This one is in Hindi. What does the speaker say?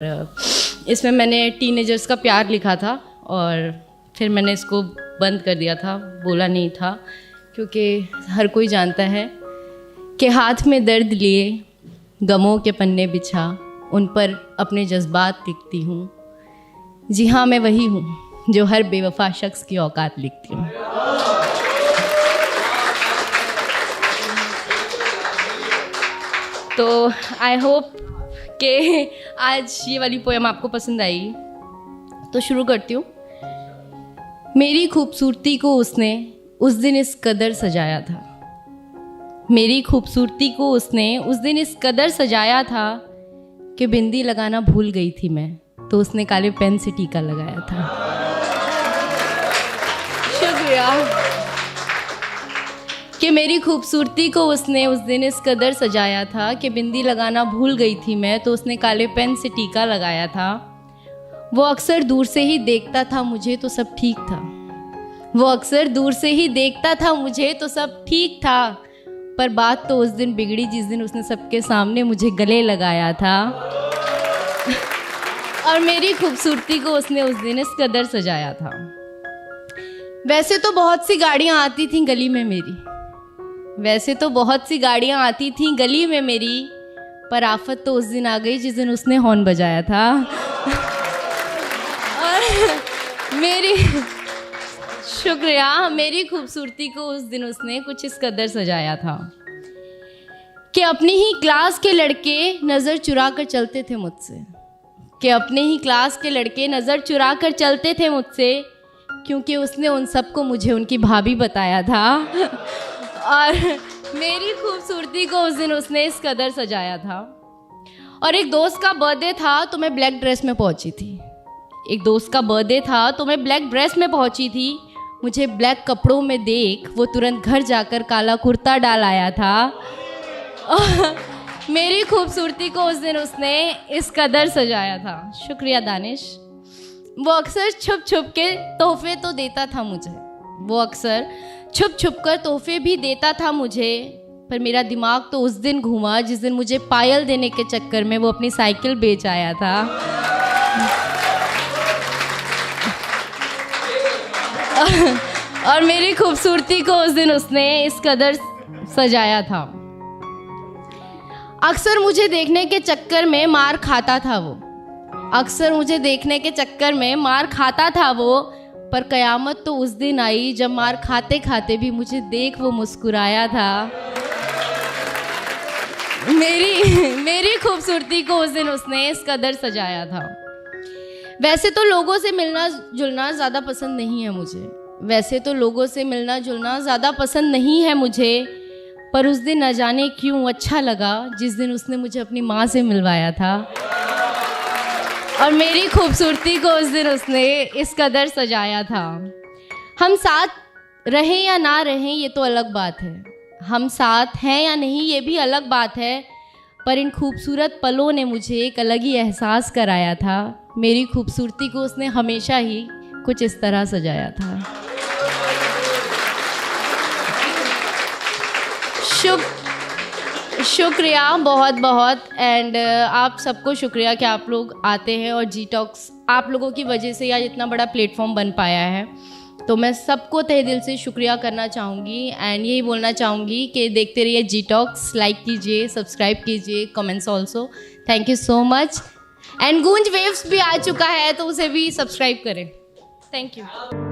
इसमें मैंने टीनेजर्स का प्यार लिखा था और फिर मैंने इसको बंद कर दिया था, बोला नहीं था, क्योंकि हर कोई जानता है कि हाथ में दर्द लिए गमों के पन्ने बिछा उन पर अपने जज्बात लिखती हूँ। जी हाँ, मैं वही हूँ जो हर बेवफा शख्स की औकात लिखती हूँ। तो आई होप कि आज ये वाली पोएम आपको पसंद आई, तो शुरू करती हूँ। मेरी खूबसूरती को उसने उस दिन इस कदर सजाया था, मेरी खूबसूरती को उसने उस दिन इस कदर सजाया था कि बिंदी लगाना भूल गई थी मैं, तो उसने काले पेन से टीका लगाया था। शुक्रिया। कि मेरी खूबसूरती को उसने उस दिन इस कदर सजाया था कि बिंदी लगाना भूल गई थी मैं, तो उसने काले पेन से टीका लगाया था। वो अक्सर दूर से ही देखता था मुझे तो सब ठीक था, वो अक्सर दूर से ही देखता था मुझे तो सब ठीक था, पर बात तो उस दिन बिगड़ी जिस दिन उसने सबके सामने मुझे गले लगाया था। और मेरी खूबसूरती को उसने उस दिन इस कदर सजाया था। वैसे तो बहुत सी गाड़ियाँ आती थीं गली में मेरी, वैसे तो बहुत सी गाड़ियाँ आती थीं गली में मेरी, पर आफत तो उस दिन आ गई जिस दिन उसने हॉर्न बजाया था। और मेरी शुक्रिया, मेरी खूबसूरती को उस दिन उसने कुछ इस कदर सजाया था कि अपनी ही क्लास के लड़के नज़र चुरा कर चलते थे मुझसे, कि अपने ही क्लास के लड़के नज़र चुरा कर चलते थे मुझसे, क्योंकि उसने उन सबको मुझे उनकी भाभी बताया था। और मेरी खूबसूरती को उस दिन उसने इस कदर सजाया था। और एक दोस्त का बर्थडे था तो मैं ब्लैक ड्रेस में पहुंची थी, एक दोस्त का बर्थडे था तो मैं ब्लैक ड्रेस में पहुंची थी। मुझे ब्लैक कपड़ों में देख वो तुरंत घर जाकर काला कुर्ता डाल आया था। और मेरी खूबसूरती को उस दिन उसने इस कदर सजाया था। शुक्रिया दानिश। वो अक्सर छुप छुप के तोहफे तो देता था मुझे, वो अक्सर छुप छुप कर तोहफे भी देता था मुझे, पर मेरा दिमाग तो उस दिन घूमा जिस दिन मुझे पायल देने के चक्कर में वो अपनी साइकिल बेच आया था। और मेरी खूबसूरती को उस दिन उसने इस कदर सजाया था। अक्सर मुझे देखने के चक्कर में मार खाता था वो, अक्सर मुझे देखने के चक्कर में मार खाता था वो, पर कयामत तो उस दिन आई जब मार खाते खाते भी मुझे देख वो मुस्कुराया था। मेरी खूबसूरती को उस दिन उसने इस कदर सजाया था। वैसे तो लोगों से मिलना जुलना ज़्यादा पसंद नहीं है मुझे, वैसे तो लोगों से मिलना जुलना ज़्यादा पसंद नहीं है मुझे, पर उस दिन न जाने क्यों अच्छा लगा जिस दिन उसने मुझे अपनी माँ से मिलवाया था। और मेरी खूबसूरती को उस दिन उसने इस कदर सजाया था। हम साथ रहें या ना रहें ये तो अलग बात है, हम साथ हैं या नहीं ये भी अलग बात है, पर इन खूबसूरत पलों ने मुझे एक अलग ही एहसास कराया था। मेरी खूबसूरती को उसने हमेशा ही कुछ इस तरह सजाया था। शुक्रिया बहुत बहुत। एंड आप सबको शुक्रिया कि आप लोग आते हैं और जी टॉक्स आप लोगों की वजह से आज इतना बड़ा प्लेटफॉर्म बन पाया है, तो मैं सबको तहे दिल से शुक्रिया करना चाहूँगी। एंड यही बोलना चाहूँगी कि देखते रहिए जी टॉक्स, लाइक कीजिए, सब्सक्राइब कीजिए, comments also. Thank you so much. And गूंज वेव्स भी आ चुका है तो उसे भी सब्सक्राइब करें। Thank you.